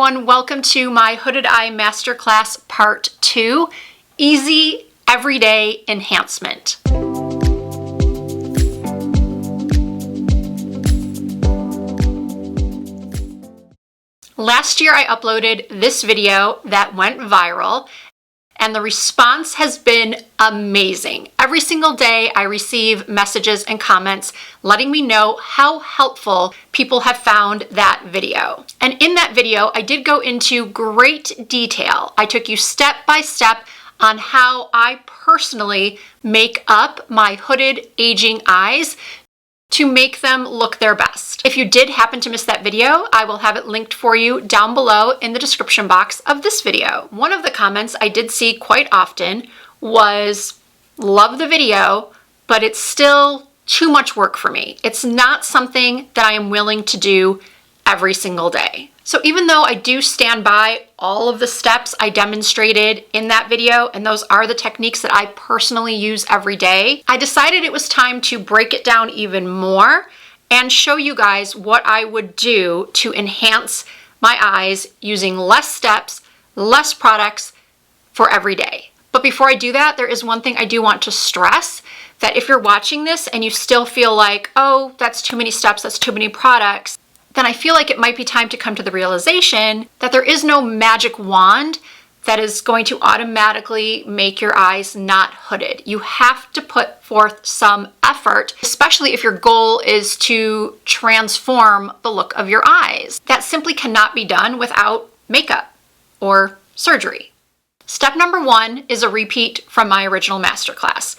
everyone, welcome to my Hooded Eye Masterclass Part 2, Easy Everyday Enhancement. Last year I uploaded this video that went viral, and the response has been amazing. Every single day I receive messages and comments letting me know how helpful people have found that video. And in that video, I did go into great detail. I took you step by step on how I personally make up my hooded aging eyes to make them look their best. If you did happen to miss that video, I will have it linked for you down below in the description box of this video. One of the comments I did see quite often was, love the video, but it's still too much work for me. It's not something that I am willing to do every single day. So even though I do stand by all of the steps I demonstrated in that video, and those are the techniques that I personally use every day, I decided it was time to break it down even more and show you guys what I would do to enhance my eyes using less steps, less products for every day. But before I do that, there is one thing I do want to stress, that if you're watching this and you still feel like, oh, that's too many steps, that's too many products, then I feel like it might be time to come to the realization that there is no magic wand that is going to automatically make your eyes not hooded. You have to put forth some effort, especially if your goal is to transform the look of your eyes. That simply cannot be done without makeup or surgery. Step number 1 is a repeat from my original masterclass.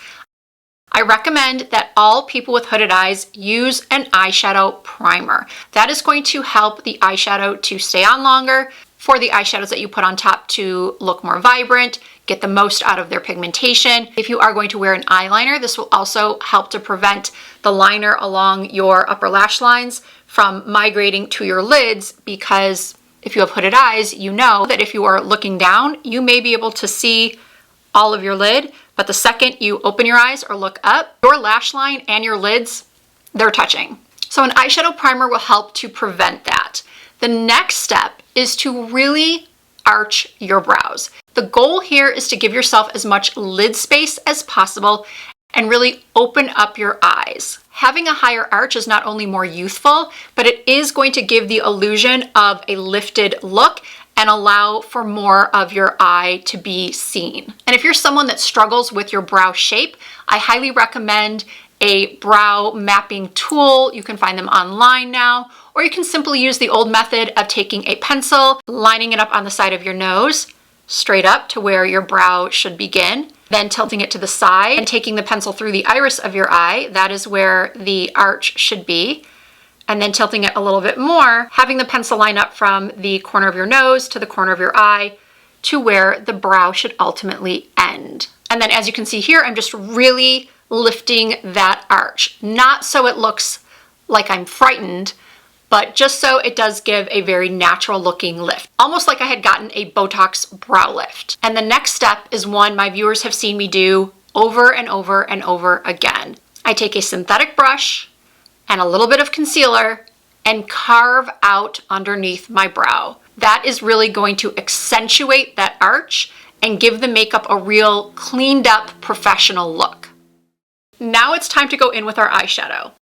I recommend that all people with hooded eyes use an eyeshadow primer. That is going to help the eyeshadow to stay on longer, for the eyeshadows that you put on top to look more vibrant, get the most out of their pigmentation. If you are going to wear an eyeliner, this will also help to prevent the liner along your upper lash lines from migrating to your lids, because if you have hooded eyes, you know that if you are looking down, you may be able to see all of your lid, but the second you open your eyes or look up, your lash line and your lids, they're touching. So an eyeshadow primer will help to prevent that. The next step is to really arch your brows. The goal here is to give yourself as much lid space as possible and really open up your eyes. Having a higher arch is not only more youthful, but it is going to give the illusion of a lifted look and allow for more of your eye to be seen. And if you're someone that struggles with your brow shape, I highly recommend a brow mapping tool. You can find them online now, or you can simply use the old method of taking a pencil, lining it up on the side of your nose, straight up to where your brow should begin, then tilting it to the side and taking the pencil through the iris of your eye. That is where the arch should be. And then tilting it a little bit more, having the pencil line up from the corner of your nose to the corner of your eye to where the brow should ultimately end. And then as you can see here, I'm just really lifting that arch. Not so it looks like I'm frightened, but just so it does give a very natural looking lift. Almost like I had gotten a Botox brow lift. And the next step is one my viewers have seen me do over and over and over again. I take a synthetic brush and a little bit of concealer and carve out underneath my brow. That is really going to accentuate that arch and give the makeup a real cleaned up professional look. Now it's time to go in with our eyeshadow.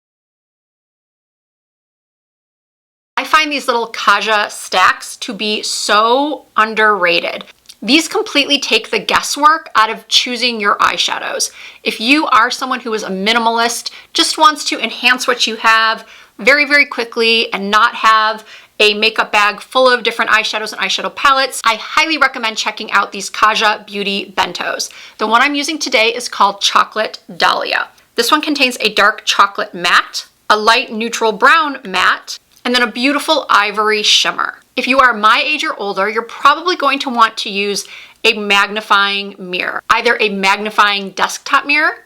I find these little Kaja stacks to be so underrated. These completely take the guesswork out of choosing your eyeshadows. If you are someone who is a minimalist, just wants to enhance what you have very, very quickly and not have a makeup bag full of different eyeshadows and eyeshadow palettes, I highly recommend checking out these Kaja Beauty Bentos. The one I'm using today is called Chocolate Dahlia. This one contains a dark chocolate matte, a light neutral brown matte, and then a beautiful ivory shimmer. If you are my age or older, you're probably going to want to use a magnifying mirror, either a magnifying desktop mirror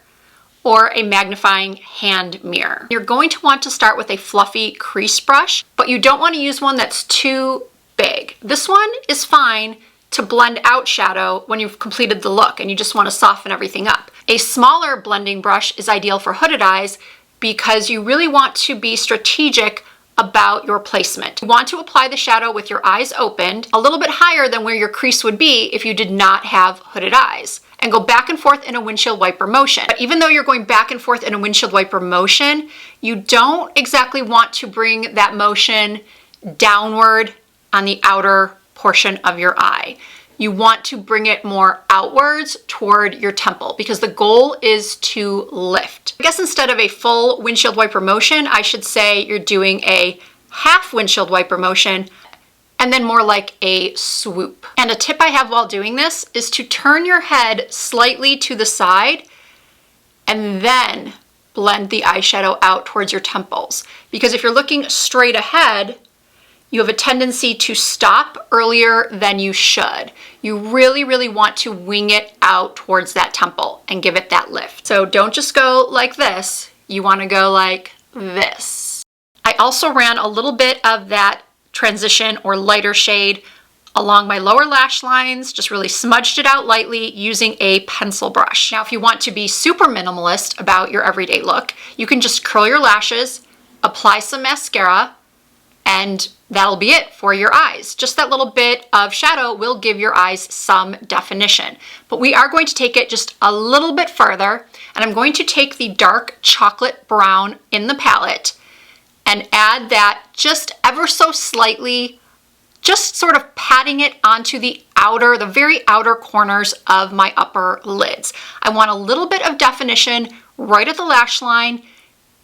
or a magnifying hand mirror. You're going to want to start with a fluffy crease brush, but you don't want to use one that's too big. This one is fine to blend out shadow when you've completed the look and you just want to soften everything up. A smaller blending brush is ideal for hooded eyes because you really want to be strategic about your placement. You want to apply the shadow with your eyes opened, a little bit higher than where your crease would be if you did not have hooded eyes, and go back and forth in a windshield wiper motion. But even though you're going back and forth in a windshield wiper motion, you don't exactly want to bring that motion downward on the outer portion of your eye. You want to bring it more outwards toward your temple because the goal is to lift. I guess instead of a full windshield wiper motion, I should say you're doing a half windshield wiper motion and then more like a swoop. And a tip I have while doing this is to turn your head slightly to the side and then blend the eyeshadow out towards your temples. Because if you're looking straight ahead, you have a tendency to stop earlier than you should. You really, really want to wing it out towards that temple and give it that lift. So don't just go like this, you wanna go like this. I also ran a little bit of that transition or lighter shade along my lower lash lines, just really smudged it out lightly using a pencil brush. Now, if you want to be super minimalist about your everyday look, you can just curl your lashes, apply some mascara, and that'll be it for your eyes. Just that little bit of shadow will give your eyes some definition. But we are going to take it just a little bit further, and I'm going to take the dark chocolate brown in the palette and add that just ever so slightly, just sort of patting it onto the very outer corners of my upper lids. I want a little bit of definition right at the lash line.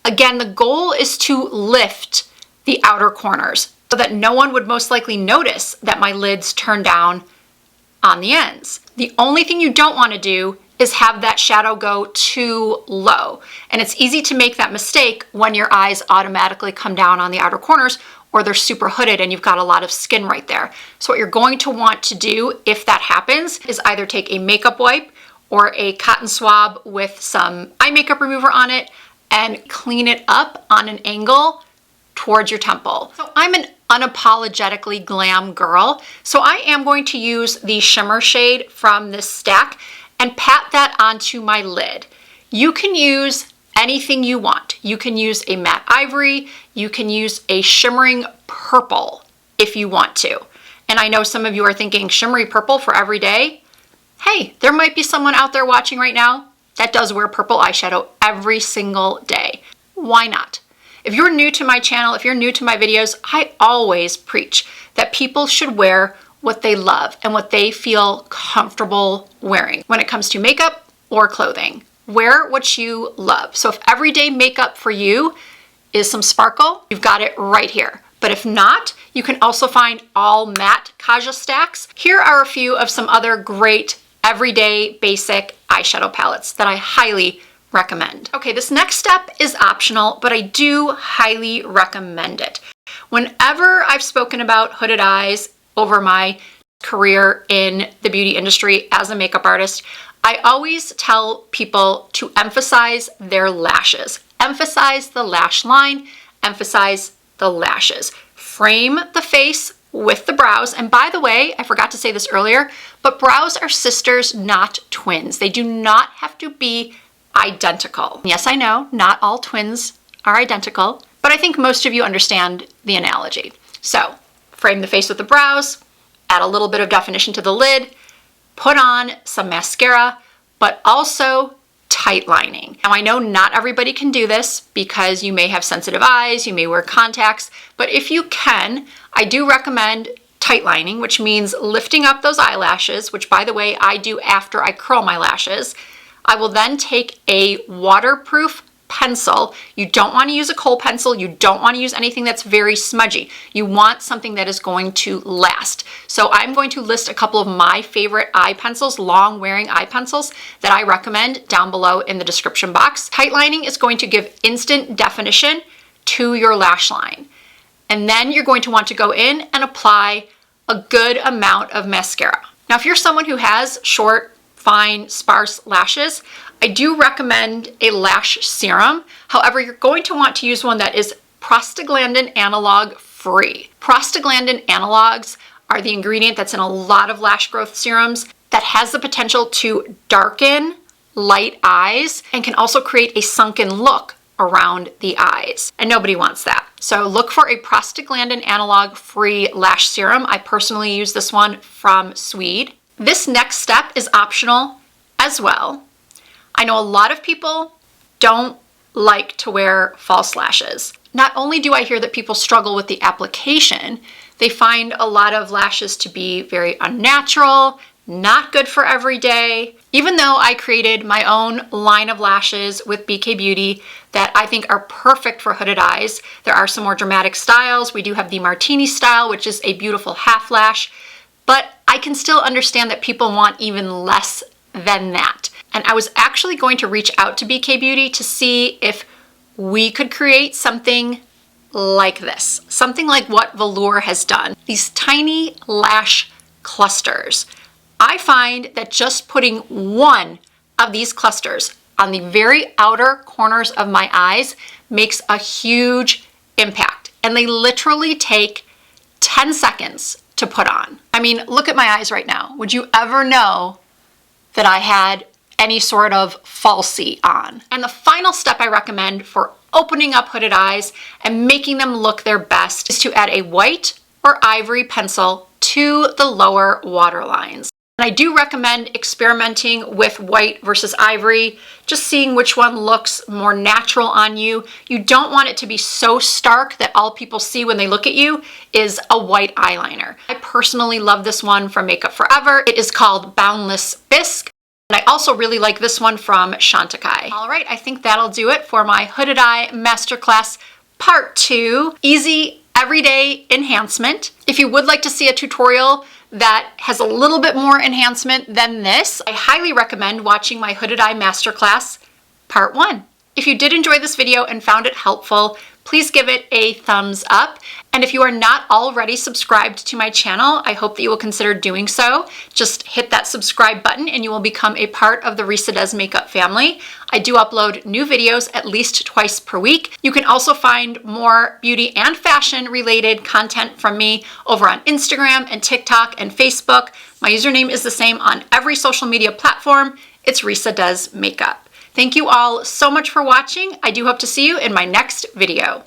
Again, the goal is to lift the outer corners so that no one would most likely notice that my lids turn down on the ends. The only thing you don't want to do is have that shadow go too low. And it's easy to make that mistake when your eyes automatically come down on the outer corners or they're super hooded and you've got a lot of skin right there. So what you're going to want to do if that happens is either take a makeup wipe or a cotton swab with some eye makeup remover on it and clean it up on an angle towards your temple. So I'm an unapologetically glam girl, so I am going to use the shimmer shade from this stack and pat that onto my lid. You can use anything you want. You can use a matte ivory, you can use a shimmering purple if you want to. And I know some of you are thinking shimmery purple for every day. Hey, there might be someone out there watching right now that does wear purple eyeshadow every single day. Why not? If you're new to my channel, if you're new to my videos, I always preach that people should wear what they love and what they feel comfortable wearing when it comes to makeup or clothing. Wear what you love. So if everyday makeup for you is some sparkle, you've got it right here. But if not, you can also find all matte Kaja stacks. Here are a few of some other great everyday basic eyeshadow palettes that I highly recommend. Okay, this next step is optional, but I do highly recommend it. Whenever I've spoken about hooded eyes over my career in the beauty industry as a makeup artist, I always tell people to emphasize their lashes. Emphasize the lash line, emphasize the lashes. Frame the face with the brows. And by the way, I forgot to say this earlier, but brows are sisters, not twins. They do not have to be identical. Yes, I know, not all twins are identical, but I think most of you understand the analogy. So, frame the face with the brows, add a little bit of definition to the lid, put on some mascara, but also tight lining. Now, I know not everybody can do this because you may have sensitive eyes, you may wear contacts, but if you can, I do recommend tight lining, which means lifting up those eyelashes, which by the way, I do after I curl my lashes. I will then take a waterproof pencil. You don't want to use a kohl pencil. You don't want to use anything that's very smudgy. You want something that is going to last. So I'm going to list a couple of my favorite eye pencils, long wearing eye pencils that I recommend down below in the description box. Tight lining is going to give instant definition to your lash line. And then you're going to want to go in and apply a good amount of mascara. Now, if you're someone who has short, fine, sparse lashes, I do recommend a lash serum. However, you're going to want to use one that is prostaglandin analog free. Prostaglandin analogs are the ingredient that's in a lot of lash growth serums that has the potential to darken light eyes and can also create a sunken look around the eyes. And nobody wants that. So look for a prostaglandin analog-free lash serum. I personally use this one from Swede. This next step is optional as well. I know a lot of people don't like to wear false lashes. Not only do I hear that people struggle with the application, they find a lot of lashes to be very unnatural, not good for every day. Even though I created my own line of lashes with BK Beauty that I think are perfect for hooded eyes, there are some more dramatic styles. We do have the martini style, which is a beautiful half lash, but I can still understand that people want even less than that. And I was actually going to reach out to BK Beauty to see if we could create something like this, something like what Velour has done. These tiny lash clusters. I find that just putting one of these clusters on the very outer corners of my eyes makes a huge impact. And they literally take 10 seconds to put on. I mean, look at my eyes right now. Would you ever know that I had any sort of falsie on? And the final step I recommend for opening up hooded eyes and making them look their best is to add a white or ivory pencil to the lower waterlines. And I do recommend experimenting with white versus ivory, just seeing which one looks more natural on you. You don't want it to be so stark that all people see when they look at you is a white eyeliner. I personally love this one from Makeup Forever. It is called Boundless Bisque. And I also really like this one from Chantecaille. All right, I think that'll do it for my Hooded Eye Masterclass Part 2, Easy Everyday Enhancement. If you would like to see a tutorial that has a little bit more enhancement than this, I highly recommend watching my Hooded Eye Masterclass Part 1. If you did enjoy this video and found it helpful, please give it a thumbs up. And if you are not already subscribed to my channel, I hope that you will consider doing so. Just hit that subscribe button and you will become a part of the Risa Does Makeup family. I do upload new videos at least twice per week. You can also find more beauty and fashion related content from me over on Instagram and TikTok and Facebook. My username is the same on every social media platform. It's Risa Does Makeup. Thank you all so much for watching. I do hope to see you in my next video.